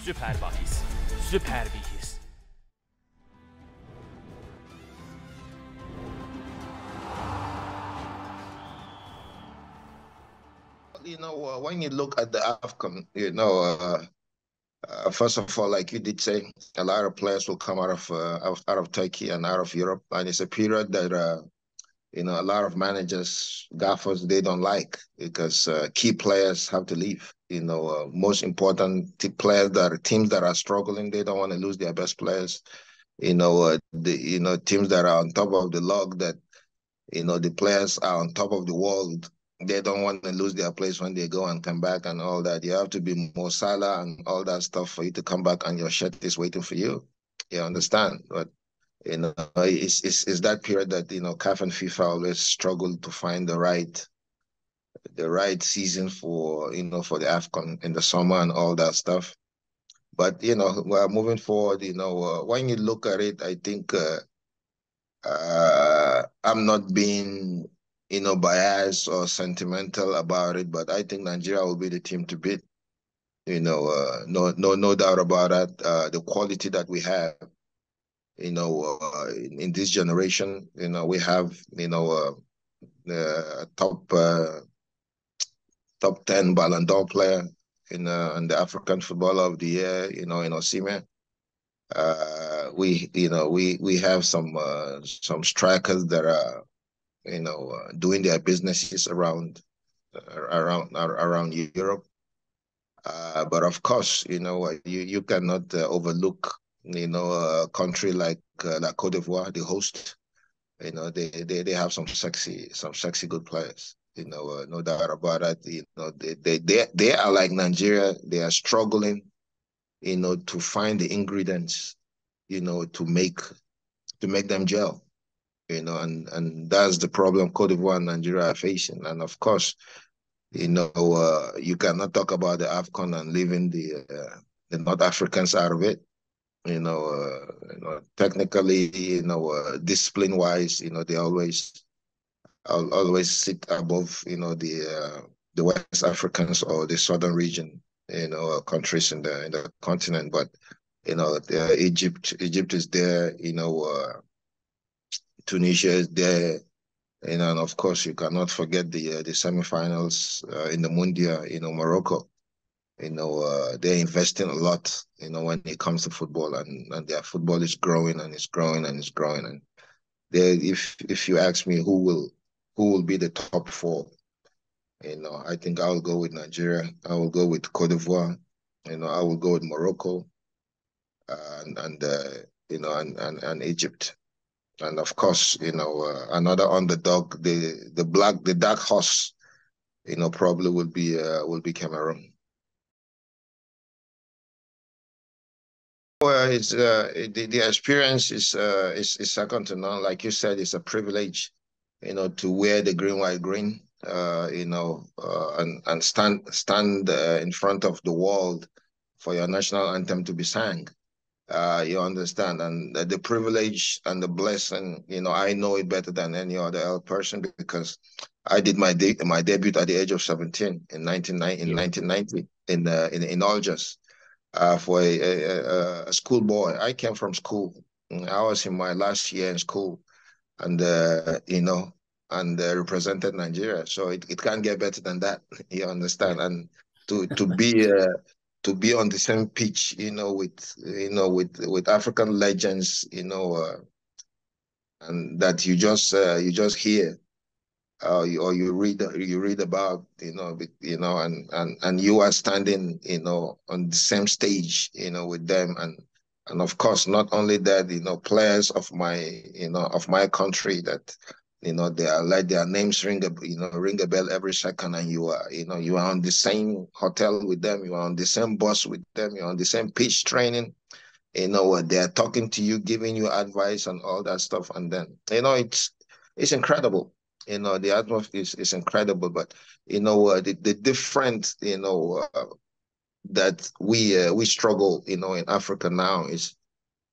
Süper bahis. Süper bir his. When you look at the AFCON, first of all, like you did say, a lot of players will come out of Turkey and out of Europe, and it's a period that a lot of managers, gaffers, they don't like because key players have to leave. Most important players that are teams that are struggling, they don't want to lose their best players. Teams that are on top of the log that the players are on top of the world. They don't want to lose their place when they go and come back and all that. You have to be Mo Salah and all that stuff for you to come back and your shirt is waiting for you. You understand? But it's that period that CAF and FIFA always struggle to find the right season for the AFCON in the summer and all that stuff. But well, moving forward, when you look at it, I think I'm not being biased or sentimental about it, but I think Nigeria will be the team to beat. No doubt about that. The quality that we have, in this generation, we have, top 10 Ballon d'Or player in the African Footballer of the Year, in Osimhen. We have some strikers that are doing their businesses around Europe. But of course, you cannot overlook a country like Cote d'Ivoire, the host. They have some sexy good players. No doubt about that. They are like Nigeria. They are struggling, to find the ingredients, to make them gel. And that's the problem Cote d'Ivoire and Nigeria are facing. And of course, you cannot talk about the AFCON and leaving the North Africans out of it. Technically, discipline wise, they always sit above, the West Africans or the Southern region, countries in the continent. But Egypt is there, Tunisia is there, and of course you cannot forget the semifinals in the Mundial, Morocco. They're investing a lot, when it comes to football, and their football is growing and it's growing and it's growing. And if you ask me who will be the top four, I think I will go with Nigeria. I will go with Cote d'Ivoire. I will go with Morocco, and Egypt. And of course, another underdog, the dark horse, probably will be Cameroon. Well, the experience is second to none. Like you said, it's a privilege, to wear the green, white, green, and stand in front of the world for your national anthem to be sang. You understand, and the privilege and the blessing. I know it better than any other person because I did my debut at the age of 17 in 1990 in Algiers, for a schoolboy. I came from school. I was in my last year in school, and represented Nigeria. So it can't get better than that. You understand, and to be on the same pitch, with African legends, and that you just hear, or you read about, and you are standing, on the same stage, with them, and of course, not only that, players of my country that, they are like their names ring a bell every second, and you are on the same hotel with them, you are on the same bus with them, you're on the same pitch training. They are talking to you, giving you advice and all that stuff, and then it's incredible. The atmosphere is incredible, but the different that we struggle in Africa now is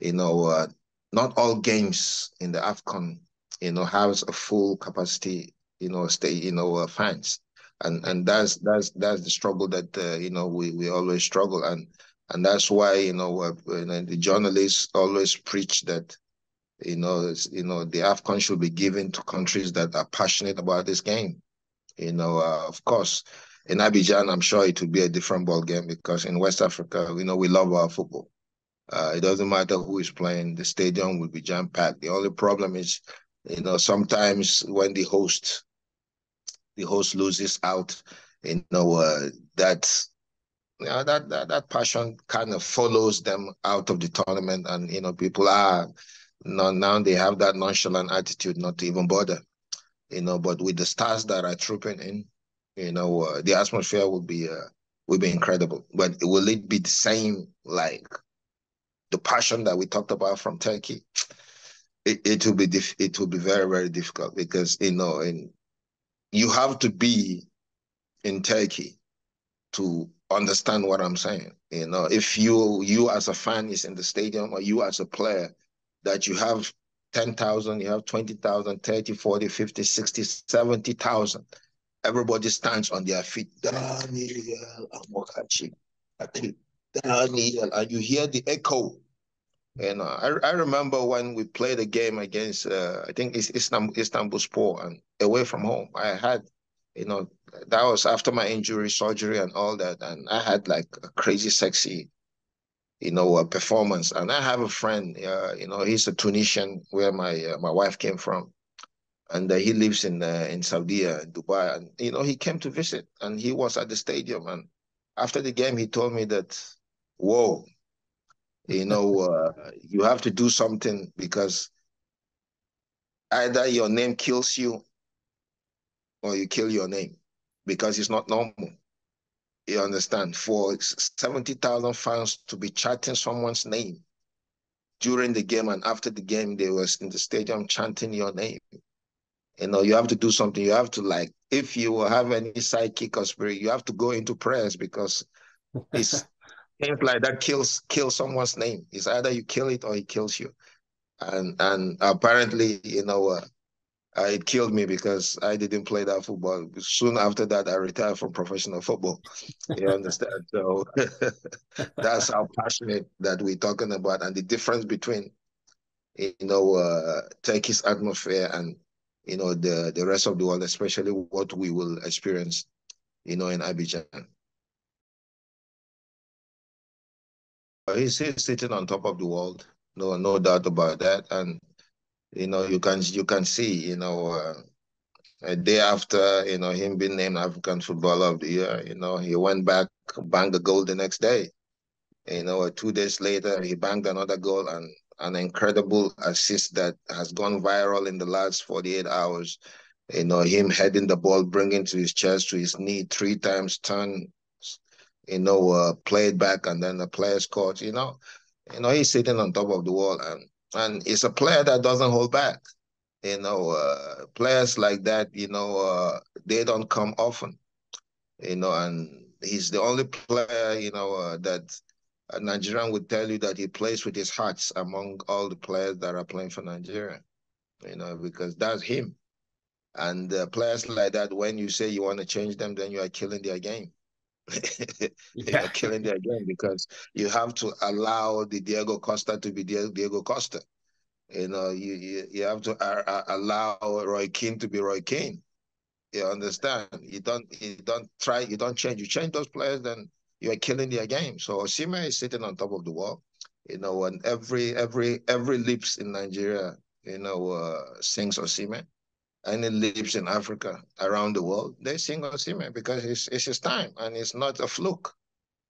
not all games in the AFCON has a full capacity fans, and that's the struggle that we always struggle. And And that's why, the journalists always preach that, the AFCON should be given to countries that are passionate about this game. Of course, in Abidjan, I'm sure it would be a different ball game because in West Africa, we love our football. It doesn't matter who is playing, the stadium will be jam-packed. The only problem is, sometimes when the host loses out, that that passion kind of follows them out of the tournament, and people are now they have that nonchalant attitude not to even bother. But with the stars that are trooping in, the atmosphere will be incredible. But will it be the same like the passion that we talked about from Turkey? It will be very, very difficult because and you have to be in Turkey to understand what I'm saying. If you as a fan is in the stadium, or you as a player, that you have 10,000, you have 20,000, 30, 40, 50, 60, 70,000. Everybody stands on their feet. Daniel Amokachi. Daniel, and you hear the echo. I remember when we played a game against, I think it's Istanbulspor, and away from home. I had, you know, that was after my injury, surgery, and all that, and I had like a crazy, sexy, performance. And I have a friend, he's a Tunisian, where my wife came from, and he lives in Saudi, Dubai, and he came to visit, and he was at the stadium, and after the game, he told me that, whoa, you have to do something because either your name kills you or you kill your name, because it's not normal. You understand? For 70,000 fans to be chanting someone's name during the game and after the game, they were in the stadium chanting your name. You have to do something. You have to, like, if you have any psychic or spirit, you have to go into prayers, because it's things like that kill someone's name. It's either you kill it or it kills you. And apparently, it killed me because I didn't play that football. Soon after that, I retired from professional football. You understand? So that's how passionate that we're talking about, and the difference between, Turkey's atmosphere and, the rest of the world, especially what we will experience, in Abidjan. He's sitting on top of the world, no doubt about that. And you can see, a day after, him being named African Footballer of the Year, he went back, banged a goal the next day. 2 days later, he banged another goal, and an incredible assist that has gone viral in the last 48 hours. Him heading the ball, bringing to his chest, to his knee, 3 times, turn, played back, and then the player scored. He's sitting on top of the wall, and it's a player that doesn't hold back. Players like that, they don't come often. And he's the only player, that a Nigerian would tell you that he plays with his heart among all the players that are playing for Nigeria. Because that's him. And players like that, when you say you want to change them, then you are killing their game. You're killing their game, because you have to allow the Diego Costa to be Diego Costa. You have to allow Roy Keane to be Roy Keane. You understand? You don't change. You change those players, then you are killing their game. So Osimhen is sitting on top of the wall. And every lips in Nigeria, sings Osimhen. Any lips in Africa, around the world, they sing Osimhen, because it's his time, and it's not a fluke.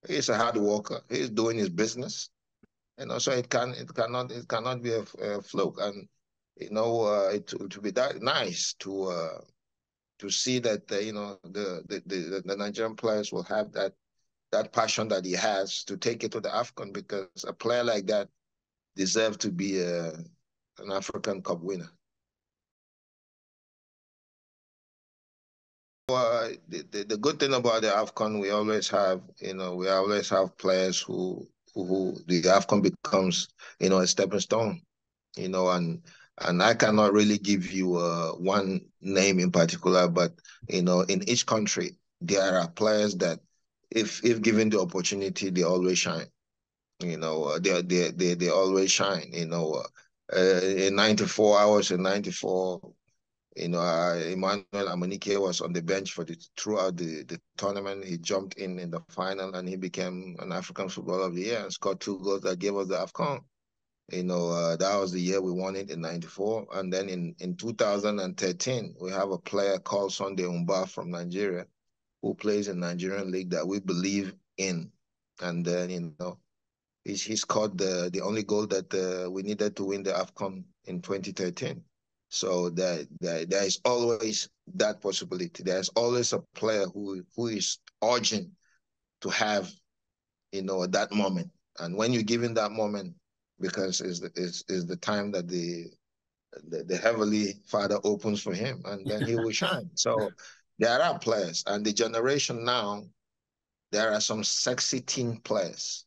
He's a hard worker. He's doing his business. So it cannot be a fluke. And it would be that nice to see that the Nigerian players will have that passion that he has to take it to the AFCON, because a player like that deserves to be an African Cup winner. The good thing about the AFCON, we always have players who the AFCON becomes, a stepping stone, and I cannot really give you one name in particular, but in each country there are players that, if given the opportunity, they always shine. They always shine. In 94 hours in 94. Emmanuel Amunike was on the bench throughout the tournament. He jumped in the final and he became an African Footballer of the Year and scored 2 goals that gave us the AFCON. That was the year we won it in 94. And then in 2013, we have a player called Sunday Umba from Nigeria who plays in Nigerian League that we believe in. And then, he scored the only goal that we needed to win the AFCON in 2013. So there is always that possibility. There's always a player who is urgent to have, that moment. And when you're given that moment, because is the time that the Heavenly Father opens for him, and then he will shine. So there are players, and the generation now, there are some sexy team players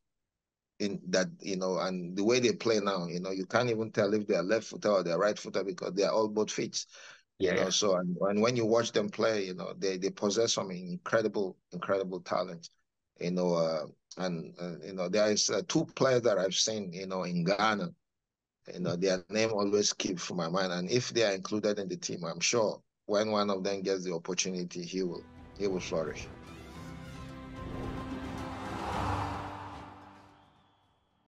in that, and the way they play now, you can't even tell if they're left footer or they're right footer because they're all both feet. Yeah. So and when you watch them play, they possess some incredible talent. There is 2 players that I've seen, in Ghana. Their name always keeps from my mind, and if they are included in the team, I'm sure when one of them gets the opportunity, he will flourish.